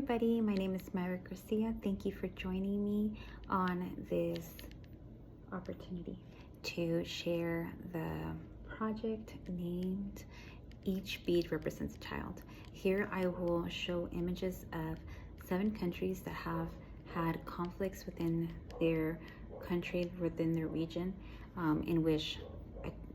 everybody, my name is Myra Garcia. Thank you for joining me on this opportunity to share the project named Each Bead Represents a Child. Here I will show images of 7 countries that have had conflicts within their country, within their region, in which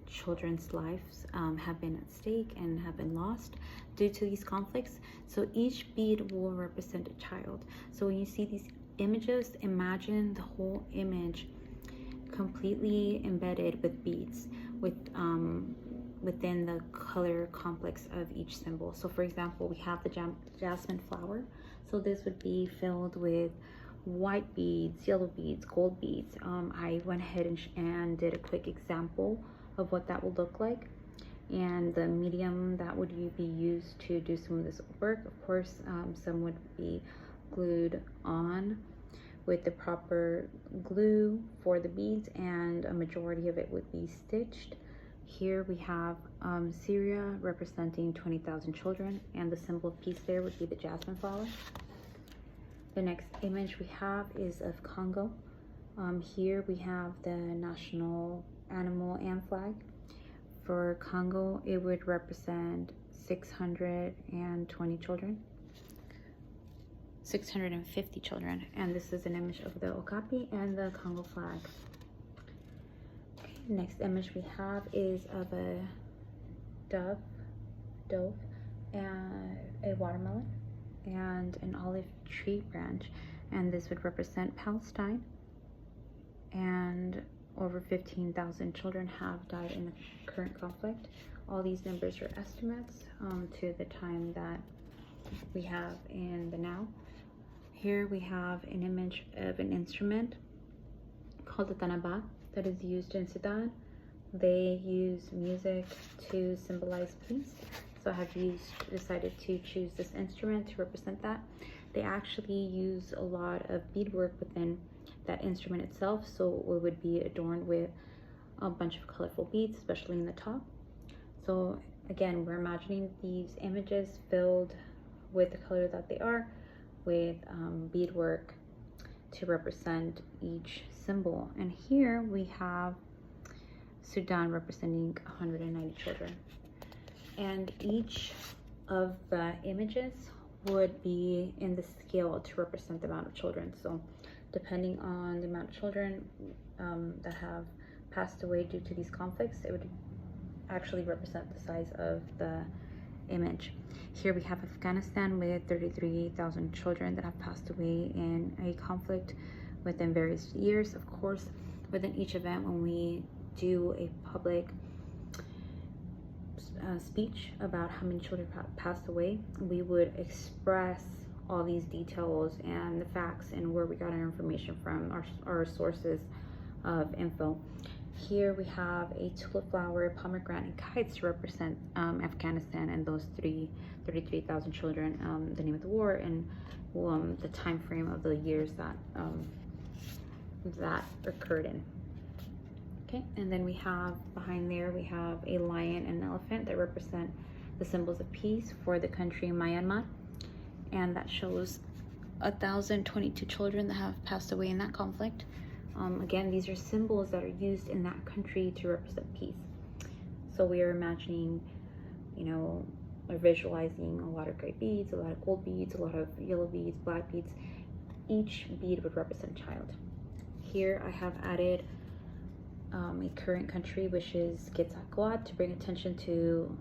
children's lives have been at stake and have been lost due to these conflicts. So each bead will represent a child. So when you see these images, imagine the whole image completely embedded with beads within the color complex of each symbol. So for example, we have the jasmine flower. So this would be filled with white beads, yellow beads, gold beads. I went ahead and did a quick example of what that would look like, and the medium that would be used to do some of this work. Of course, some would be glued on with the proper glue for the beads, and a majority of it would be stitched. Here we have Syria representing 20,000 children, and the symbol of peace there would be the jasmine flower. The next image we have is of Congo. Here we have the national animal and flag. For Congo, it would represent 620 children, 650 children, and this is an image of the Okapi and the Congo flag. Okay, next image we have is of a dove, and a watermelon, and an olive tree branch, and this would represent Palestine. And over 15,000 children have died in the current conflict. All these numbers are estimates to the time that we have in the now. Here we have an image of an instrument called the tanaba that is used in Sudan. They use music to symbolize peace. So I have decided to choose this instrument to represent that. They actually use a lot of beadwork within that instrument itself, so it would be adorned with a bunch of colorful beads, especially in the top. So again, we're imagining these images filled with the color that they are, with beadwork to represent each symbol. And here we have Sudan representing 190 children, and each of the images would be in the scale to represent the amount of children. So depending on the amount of children that have passed away due to these conflicts, it would actually represent the size of the image. Here we have Afghanistan with 33,000 children that have passed away in a conflict within various years. Of course, within each event, when we do a public speech about how many children passed away, we would express all these details and the facts and where we got our information from, our sources of info. Here we have a tulip flower, pomegranate, and kites to represent Afghanistan and those 33,000 children, the name of the war, and the time frame of the years that that occurred in. Okay, and then we have behind there, we have a lion and an elephant that represent the symbols of peace for the country Myanmar. And that shows 1,022 children that have passed away in that conflict. Again, these are symbols that are used in that country to represent peace. So we are imagining, or visualizing a lot of gray beads, a lot of gold beads, a lot of yellow beads, black beads. Each bead would represent a child. Here I have added a current country, which is Quetzalcoatl, to bring attention to,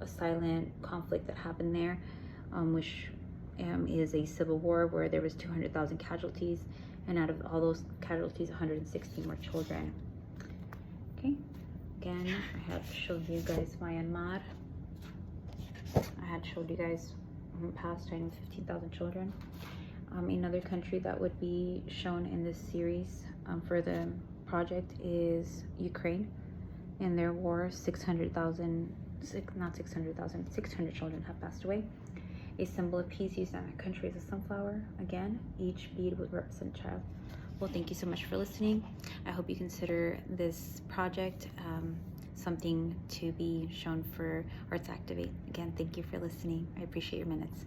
a silent conflict that happened there, which is a civil war where there was 200,000 casualties, and out of all those casualties, 116 were children. Okay, again, I have showed you guys Myanmar. I had showed you guys past 15,000 children. Another country that would be shown in this series for the project is Ukraine. In their war, 600 children have passed away. A symbol of peace used in that country is a sunflower. Again, each bead would represent a child. Well, thank you so much for listening. I hope you consider this project something to be shown for Arts Activate. Again, thank you for listening. I appreciate your minutes.